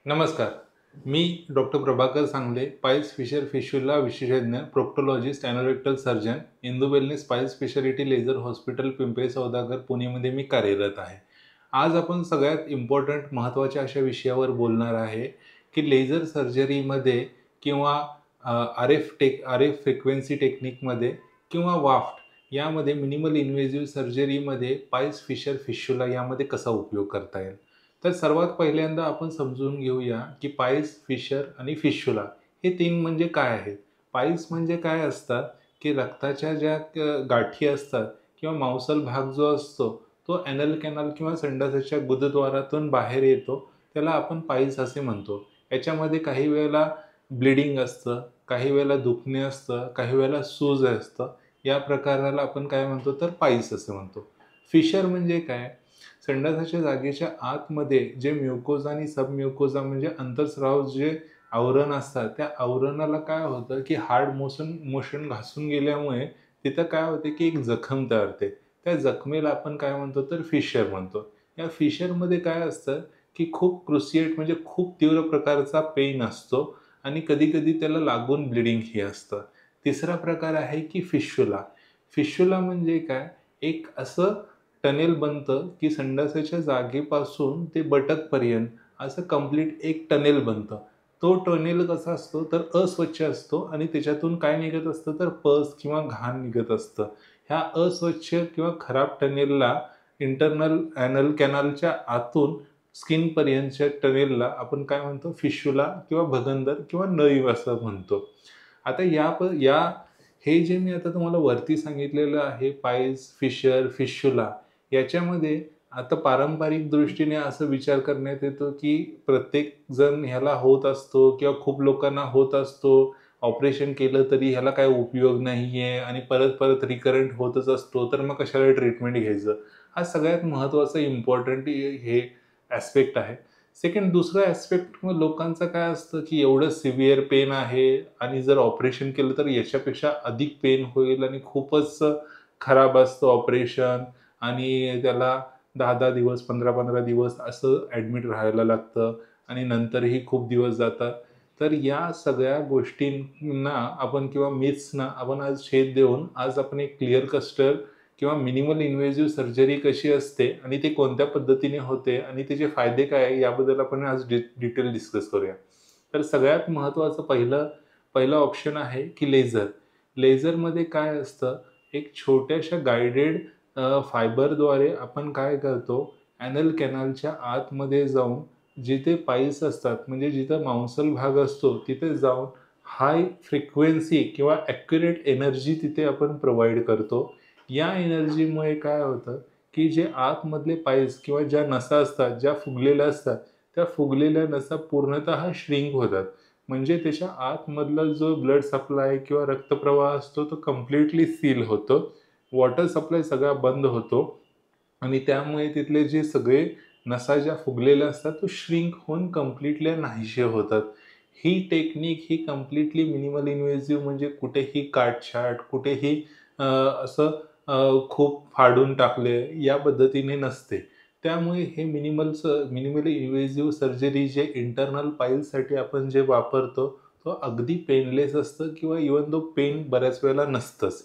नमस्कार. मी डॉक्टर प्रभाकर सांगले, piles fissure fistula विशेषज्ञ, proctologist, anorectal surgeon, Indu wellness piles speciality laser hospital, Pimple Saudagar, पुणेमध्ये मी कार्यरत आहे. आज आपण सगळ्यात इम्पॉर्टंट महत्त्वाच्या अशा विषयावर बोलणार आहे, की लेझर सर्जरीमध्ये किंवा आर एफ फ्रिक्वेन्सी टेक्निकमध्ये किंवा वाफ्ट यामध्ये मिनिमल इन्व्हेसिव्ह सर्जरीमध्ये पाईल्स फिशर फिशुला यामध्ये कसा उपयोग करता येईल. तर सर्वात पहिल्यांदा आपण समजून घेऊया की पाईल्स, फिशर आणि फिशुला हे तीन म्हणजे काय आहेत. पाईल्स म्हणजे काय असतात की रक्ताच्या ज्या गाठी असतात किंवा मांसल भाग जो असतो तो ॲनल कॅनल किंवा संडासाच्या गुदद्वारातून बाहेर येतो, त्याला आपण पाईल्स असे म्हणतो. याच्यामध्ये काही वेळेला ब्लिडिंग असतं, काही वेळेला दुखणे असतं, काही वेळेला सूज असतं. या प्रकाराला आपण काय म्हणतो तर पाईल्स असं म्हणतो. फिशर म्हणजे काय, संडासाच्या जागेच्या आतमध्ये जे म्युकोजा आणि सबम्युकोजा म्हणजे अंतःस्राव जे आवरण असतात, त्या आवरणाला काय होतं की हार्ड मोशन घासून गेल्यामुळे तिथं काय होते की एक जखम तयार होते. त्या जखमेला आपण काय म्हणतो तर फिशर म्हणतो. या फिशरमध्ये काय असतं की खूप क्रुशिएट म्हणजे खूप तीव्र प्रकारचा पेन असतो आणि कधी-कधी त्याला लागून ब्लिडिंगही असतं. तिसरा प्रकार आहे की फिशुला. फिशुला म्हणजे काय, एक असं टनेल बनतं की संडासाच्या जागेपासून ते बटकपर्यंत असं कंप्लीट एक टनेल बनतं. तो टनेल कसा असतो तर अस्वच्छ असतो आणि त्याच्यातून काय निघत असतं तर पस किंवा घाण निघत असतं. ह्या अस्वच्छ किंवा खराब टनेलला इंटर्नल ॲनल कॅनलच्या आतून स्किनपर्यंतच्या टनेलला आपण काय म्हणतो फिशुला किंवा भगंदर किंवा नळी असं म्हणतो. आता या हे जे मी आता तुम्हाला वरती सांगितलेलं आहे पाईल्स, फिशर, फिशुला याच्यामध्ये आता पारंपरिक दृष्टीने असं विचार करण्यात येतो, की प्रत्येक जण ह्याला होत असतो किंवा खूप लोकांना होत असतो. ऑपरेशन केलं तरी ह्याला काही उपयोग नाहीये आणि परत-परत रिकरंट होतच असतो. तर मग कशाला ट्रीटमेंट घ्यायचं? हा सगळ्यात महत्त्वाचा इम्पॉर्टंट हे ॲस्पेक्ट आहे. सेकंड दुसरं ॲस्पेक्ट मग लोकांचं काय असतं, की एवढं सिव्हिअर पेन आहे आणि जर ऑपरेशन केलं तर याच्यापेक्षा अधिक पेन होईल आणि खूपच खराब असतं ऑपरेशन आणि त्याला 10-10 दिवस, 15-15 दिवस असं ॲडमिट राहायला लागतं आणि नंतरही खूप दिवस जातात. तर या सगळ्या गोष्टींना आपण किंवा मिथ्सना आपण आज छेद देऊन आज आपण एक क्लिअर कस्टर किंवा मिनिमल इन्व्हेसिव्ह सर्जरी कशी असते आणि ते कोणत्या पद्धतीने होते आणि त्याचे फायदे काय आहे याबद्दल आपण आज डिटेल डिस्कस करूया. तर सगळ्यात महत्त्वाचं पहिलं ऑप्शन आहे की लेझर. लेझरमध्ये काय असतं, एक छोट्याशा गाईडेड फायबरद्वारे आपण काय करतो, ॲनल कॅनलच्या आतमध्ये जाऊन जिथे पाईल्स असतात म्हणजे जिथं मांसल भाग असतो तिथे जाऊन हाय फ्रिक्वेन्सी किंवा ॲक्युरेट एनर्जी तिथे आपण प्रोव्हाईड करतो. या एनर्जीमुळे काय होतं, की जे आतमधले पाईल्स किंवा ज्या नसा असतात, ज्या फुगलेल्या असतात, त्या फुगलेल्या नसा पूर्णतः श्रिंक होतात. म्हणजे त्याच्या आतमधला जो ब्लड सप्लाय किंवा रक्तप्रवाह असतो तो कंप्लीटली सील होतो. वॉटर सप्लाय सगळा बंद होतो आणि त्यामुळे तिथले जे सगळे नसा ज्या फुगलेल्या असतात, तो श्रिंक होऊन कंप्लीटली नाहीसे होतात. ही टेक्निक ही कंप्लीटली मिनिमल इन्व्हेसिव्ह म्हणजे कुठेही काटछाट, कुठेही असं खूप फाडून टाकले या पद्धतीने नसते. त्यामुळे हे मिनिमल इन्व्हेसिव्ह सर्जरी जे इंटर्नल पाईल्ससाठी आपण जे वापरतो, तो अगदी पेनलेस असतं किंवा इव्हन दो पेन बऱ्याच वेळेला नसतंच.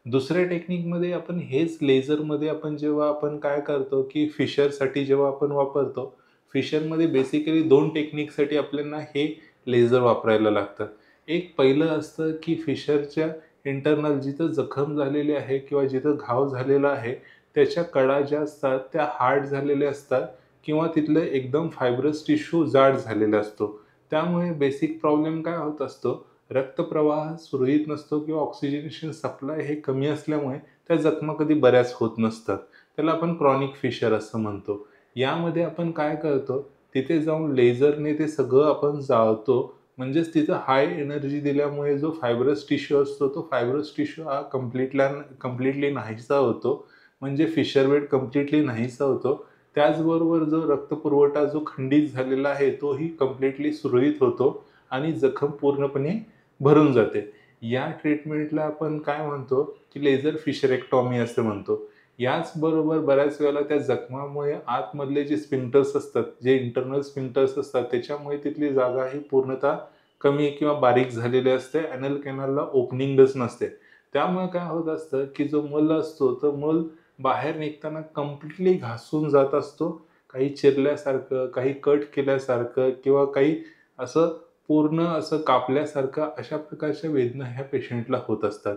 दुसऱ्या टेक्निकमध्ये आपण हेच लेझरमध्ये आपण जेव्हा आपण काय करतो, की फिशरसाठी जेव्हा आपण वापरतो, फिशरमध्ये बेसिकली 2 टेक्निकसाठी आपल्याला हे लेझर वापरायला लागतात. एक पहिलं असतं, की फिशरच्या इंटर्नल जिथं जखम झालेली आहे किंवा जिथं घाव झालेला आहे, त्याच्या कडा ज्या असतात त्या हार्ड झालेल्या असतात किंवा तिथलं एकदम फायब्रस टिश्यू जाड झालेला असतो. त्यामुळे बेसिक प्रॉब्लेम काय होत असतो, रक्तप्रवाह सुरळीत नसतो किंवा ऑक्सिजनेशन सप्लाय हे कमी असल्यामुळे त्या जखमा कधी बऱ्याच होत नसतात. त्याला आपण क्रॉनिक फिशर असं म्हणतो. यामध्ये आपण काय करतो, तिथे जाऊन लेझरने ते सगळं आपण जाळतो. म्हणजेच तिथं हाय एनर्जी दिल्यामुळे जो फायब्रस टिश्यू असतो, तो फायब्रस टिश्यू हा कंप्लीटली नाहीसा होतो. म्हणजे फिशर बेड कंप्लीटली नाहीसा होतो. त्याचबरोबर जो रक्तपुरवठा जो खंडित झालेला आहे, तोही कंप्लीटली सुरळीत होतो आणि जखम पूर्णपणे भरून जाते. या ट्रीटमेंटला आपण काय म्हणतो, की लेझर फिशरेक्टॉमी असं म्हणतो. याचबरोबर बऱ्याच वेळेला त्या जखमामुळे आतमधले जे स्फिंक्टर्स असतात, जे इंटरनल स्फिंक्टर्स असतात, त्याच्यामुळे तिथली जागा ही पूर्णतः कमी किंवा बारीक झालेली असते. ॲनल कॅनलला ओपनिंगच नसते. त्यामुळे काय होत असतं, की जो मल असतो, तो मल बाहेर निघताना कंप्लीटली घासून जात असतो. काही चिरल्यासारखं, काही कट केल्यासारखं किंवा काही असं पूर्ण असं कापल्यासारखं अशा प्रकारच्या वेदना ह्या पेशंटला होत असतात.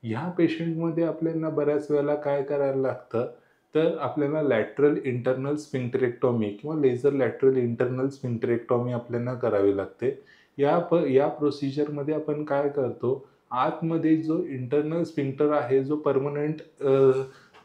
ह्या पेशंटमध्ये आपल्याला बऱ्याच वेळेला काय करायला लागतं, तर आपल्याला लॅटरल इंटर्नल स्फिंक्टरेक्टॉमी किंवा लेझर लॅटरल इंटर्नल स्फिंक्टरेक्टॉमी आपल्याला करावी लागते. या प्रोसिजरमध्ये आपण काय करतो, आतमध्ये जो इंटर्नल स्फिंक्टर आहे, जो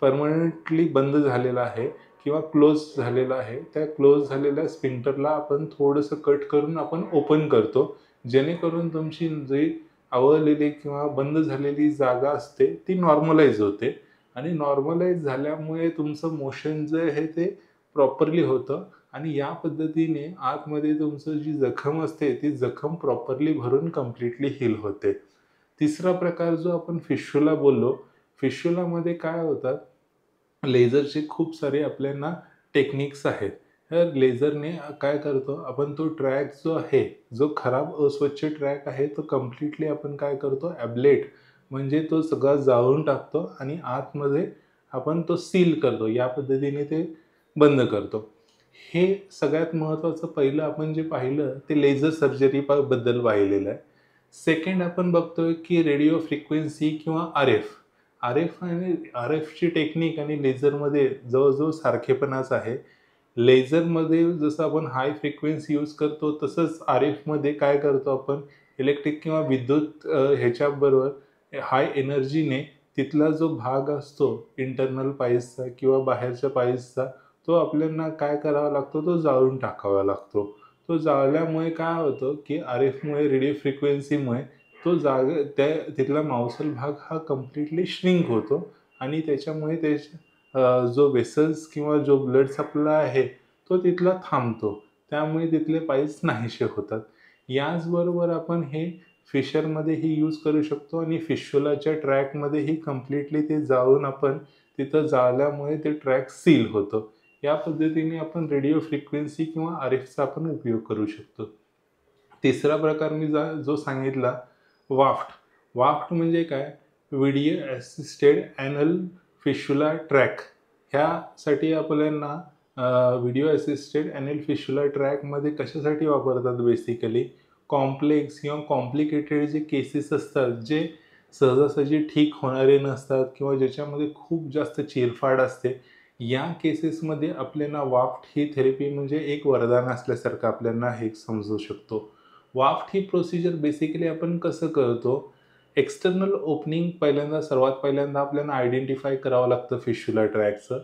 परमनंटली बंद झालेला आहे किंवा क्लोज झालेला आहे, त्या क्लोज झालेल्या स्फिंक्टरला आपण थोडंसं कट करून आपण ओपन करतो. जेणेकरून तुमची जी आवळलेली किंवा बंद झालेली जागा असते ती नॉर्मलाईज होते आणि नॉर्मलाईज झाल्यामुळे तुमचं मोशन जे आहे ते प्रॉपरली होतं आणि या पद्धतीने आतमध्ये तुमचं जी जखम असते ती जखम प्रॉपरली भरून कंप्लीटली हील होते. तिसरा प्रकार जो आपण फिश्युला बोललो, फिश्युलामध्ये काय होतात, लेझरचे खूप सारे आपल्याला टेक्निक्स आहेत. तर लेझरने काय करतो, आपण तो ट्रॅक जो आहे, जो खराब अस्वच्छ ट्रॅक आहे, तो कंप्लीटली आपण काय करतो, ॲब्लेट म्हणजे तो सगळा जाळून टाकतो आणि आतमध्ये आपण तो सील करतो. या पद्धतीने ते बंद करतो. हे सगळ्यात महत्त्वाचं पहिलं आपण जे पाहिलं ते लेझर सर्जरी बद्दल पाहिलेलं आहे. सेकंड आपण बघतोय की रेडिओ फ्रिक्वेन्सी किंवा आर-एफ. आर-एफची टेक्निक आणि लेझरमध्ये जवळजवळ सारखेपणाच आहे. लेझरमध्ये जसं आपण हाय फ्रिक्वेन्सी यूज करतो तसंच आर-एफमध्ये काय करतो आपण इलेक्ट्रिक किंवा विद्युत ह्याच्याबरोबर हाय एनर्जीने तिथला जो भाग असतो इंटर्नल पाईल्सचा किंवा बाहेरच्या पाईल्सचा तो आपल्याला काय करावा लागतो, तो जाळून टाकावा लागतो. तो जाळल्यामुळे काय होतं, की आर-एफमुळे रेडिओ फ्रिक्वेन्सीमुळे तो त्या तिथला मांसल भाग हा कंप्लीटली श्रिंक होतो आणि त्याच्यामुळे जो वेसल्स किंवा जो ब्लड सप्लाय आहे, तो तिथला थांबतो. त्यामुळे तिथले पाईल्स नाहीसे होतात. याचबरोबर आपण हे फिशरमध्येही यूज करू शकतो आणि फिश्युलाच्या ट्रॅकमध्येही कंप्लीटली ते जाळून आपण तिथं जाळल्यामुळे ते ट्रॅक सील होतं. या पद्धतीने आपण रेडिओ फ्रिक्वेन्सी किंवा आर-एफचा आपण उपयोग करू शकतो. तिसरा प्रकार मी जो सांगितला वाफ्ट. वाफ्ट म्हणजे काय? Video assisted anal fistula track. ह्यासाठी आपल्याला व्हिडिओ असिस्टेड ॲनल फिशुला ट्रॅकमध्ये कशासाठी वापरतात बेसिकली? कॉम्प्लेक्स किंवा कॉम्प्लिकेटेड जे केसेस असतात, जे सहजासहजी ठीक होणारे नसतात किंवा ज्याच्यामध्ये खूप जास्त चिरफाड असते, या केसेसमध्ये आपल्याला वाफ्ट ही थेरपी म्हणजे एक वरदान असल्यासारखं आपल्याला हे समजू शकतो. वाफ्ट ही प्रोसिजर बेसिकली आपण कसं करतो, एक्सटर्नल ओपनिंग सर्वात पहिल्यांदा आपल्याला आयडेंटिफाय करावं लागतं फिशुला ट्रॅकचं.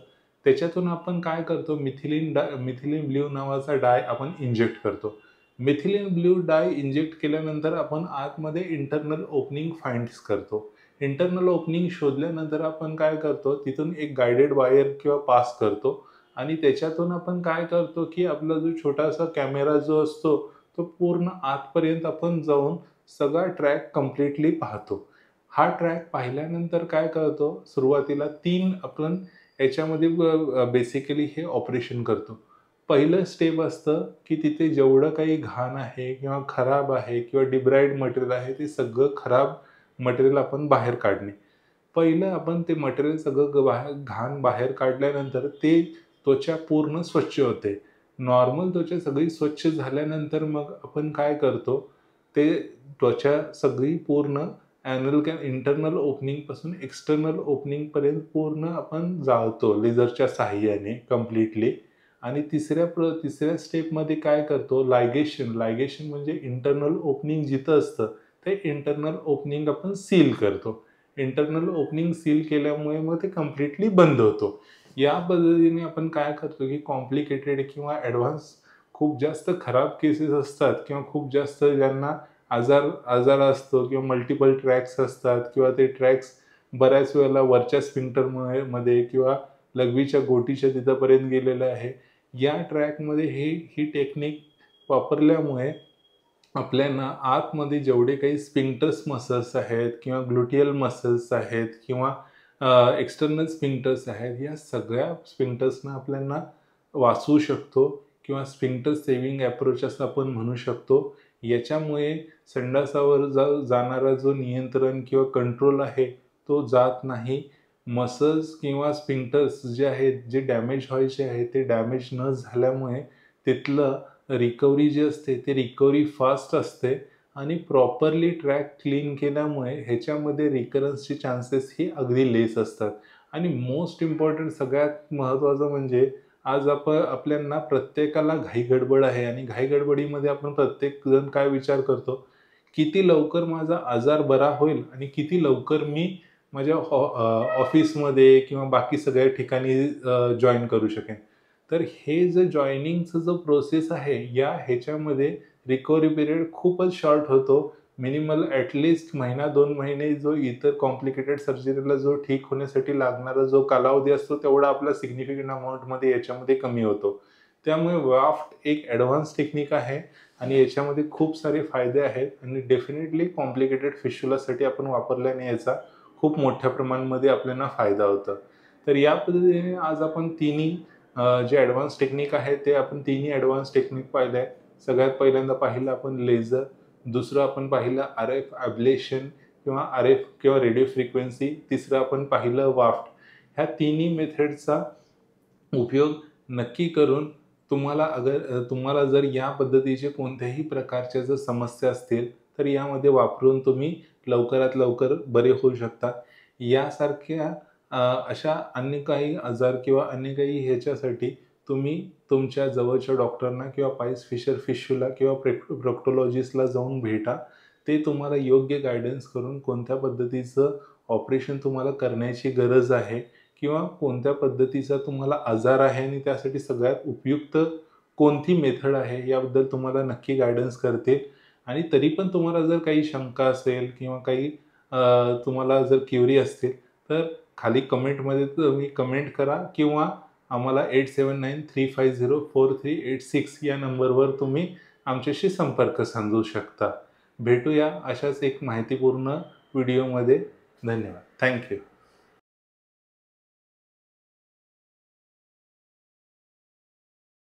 त्याच्यातून आपण काय करतो, मिथिलीन ब्ल्यू नावाचा डाय आपण इंजेक्ट करतो. मिथिलीन ब्ल्यू डाय इंजेक्ट केल्यानंतर आपण आतमध्ये इंटर्नल ओपनिंग फाइंड्स करतो. इंटर्नल ओपनिंग शोधल्यानंतर आपण काय करतो, तिथून एक गाइडेड वायर किंवा पास करतो आणि त्याच्यातून आपण काय करतो, की आपला जो छोटासा कॅमेरा जो असतो, तो पूर्ण आतपर्यंत आपण जाऊन सगळा ट्रॅक कंप्लीटली पाहतो. हा ट्रॅक पाहिल्यानंतर काय करतो, सुरुवातीला 3 आपण याच्यामध्ये बेसिकली हे ऑपरेशन करतो. पहिलं स्टेप असतं, की तिथे जेवढं काही घाण आहे किंवा खराब आहे किंवा डिब्राइड मटेरियल आहे, ते सगळं खराब मटेरियल आपण बाहेर काढणे. पहिलं आपण ते मटेरियल सगळं घाण बाहेर काढल्यानंतर ते त्वचा पूर्ण स्वच्छ होते. नॉर्मल त्वचा सगळी स्वच्छ झाल्यानंतर मग आपण काय करतो, ते त्वचा सगळी पूर्ण इंटर्नल ओपनिंगपासून एक्सटर्नल ओपनिंगपर्यंत पूर्ण आपण जाळतो लेझरच्या सहाय्याने कंप्लीटली आणि तिसऱ्या स्टेपमध्ये काय करतो, लायगेशन म्हणजे इंटर्नल ओपनिंग जिथं असतं, ते इंटर्नल ओपनिंग आपण सील करतो. इंटर्नल ओपनिंग सील केल्यामुळे मग ते कंप्लीटली बंद होतो. या पद्धतीने आपण काय करतो, की कॉम्प्लिकेटेड किंवा ॲडव्हान्स खूप जास्त खराब केसेस असतात किंवा खूप जास्त ज्यांना आजार असतो किंवा मल्टिपल ट्रॅक्स असतात किंवा ते ट्रॅक्स बऱ्याच वेळेला वरच्या मध्ये किंवा लघवीच्या गोटीच्या तिथपर्यंत गेलेलं आहे. या ट्रॅकमध्ये ही टेक्निक वापरल्यामुळे आपल्याला आतमध्ये जेवढे काही स्फिंक्टर्स मसल्स आहेत किंवा ग्लुटियल मसल्स आहेत किंवा एक्सटर्नल स्फिंक्टर्स आहेत, या सगळ्या स्फिंक्टर्सना आपल्याला वाचवू शकतो किंवा स्फिंक्टर सेव्हिंग अप्रोच असं आपण म्हणू शकतो. याच्यामुळे संडासावर जाणारा जो नियंत्रण किंवा कंट्रोल आहे तो जात नाही. मसल्स किंवा स्फिंक्टर्स जे आहेत, जे डॅमेज व्हायचे आहे ते डॅमेज न झाल्यामुळे तिथलं रिकव्हरी जी असते ते रिकव्हरी फास्ट असते आणि प्रॉपरली ट्रॅक क्लीन केल्यामुळे ह्याच्यामध्ये रिकरन्सचे चान्सेस ही अगदी लेस असतात. आणि मोस्ट इम्पॉर्टंट सगळ्यात महत्त्वाचं म्हणजे आज आपल्याला प्रत्येकाला घाई-गडबड आहे आणि घाई-गडबडीमध्ये आपण प्रत्येकजण काय विचार करतो, किती लवकर माझा आजार बरा होईल आणि किती लवकर मी माझ्या ऑफिसमध्ये किंवा बाकी सगळ्या ठिकाणी जॉइन करू शकेन. तर हे जे जॉइनिंगचं जो प्रोसेस आहे, ह्याच्यामध्ये रिकव्हरी पिरियड खूपच शॉर्ट होतो. मिनिमल ॲटलीस्ट महिना 2 महिने जो इतर कॉम्प्लिकेटेड सर्जरीला जो ठीक होण्यासाठी लागणारा जो कालावधी असतो, तेवढा आपला सिग्निफिकंट अमाउंटमध्ये याच्यामध्ये कमी होतो. त्यामुळे वाफ्ट एक ॲडव्हान्स टेक्निक आहे आणि याच्यामध्ये खूप सारे फायदे आहेत आणि डेफिनेटली कॉम्प्लिकेटेड फिस्च्युलासाठी आपण वापरल्याने याचा खूप मोठ्या प्रमाणामध्ये आपल्याला फायदा होतो. तर या पद्धतीने आज आपण तिन्ही जे ॲडव्हान्स टेक्निक आहे ते आपण तिन्ही ॲडव्हान्स टेक्निक पाहिले आहे. सगळ्यात पहिल्यांदा पाहिलं आपण लेझर, दुसरं आपण पाहिलं RF ॲब्लेशन किंवा RF किंवा रेडिओ फ्रिक्वेन्सी, तिसरं आपण पाहिलं वाफ्ट. ह्या तिन्ही मेथड्सचा उपयोग नक्की करून तुम्हाला जर या पद्धतीचे कोणत्याही प्रकारच्या जर समस्या असतील, तर यामध्ये वापरून तुम्ही लवकरात लवकर बरे होऊ शकता. यासारख्या अशा अन्य काही आजार किंवा अन्य काही ह्याच्यासाठी तुम्ही तुमच्या जवळच्या डॉक्टरना किंवा पाईल्स फिशर फिश्युला किंवा प्रोक्टोलॉजिस्टला जाऊन भेटा. ते तुम्हाला योग्य गाईडन्स करून कोणत्या पद्धतीचं ऑपरेशन तुम्हाला करण्याची गरज आहे किंवा कोणत्या पद्धतीचा तुम्हाला आजार आहे आणि त्यासाठी सगळ्यात उपयुक्त कोणती मेथड आहे याबद्दल तुम्हाला नक्की गाईडन्स करतील. आणि तरी पण तुम्हाला जर काही शंका असेल किंवा काही तुम्हाला जर क्युरी असतील, तर खाली कमेंटमध्ये तुम्ही कमेंट करा किंवा आम्हाला 8793504386 या नंबरवर तुम्ही आमच्याशी संपर्क साधू शकता. भेटूया अशाच एक माहितीपूर्ण व्हिडिओमध्ये. धन्यवाद. Thank you.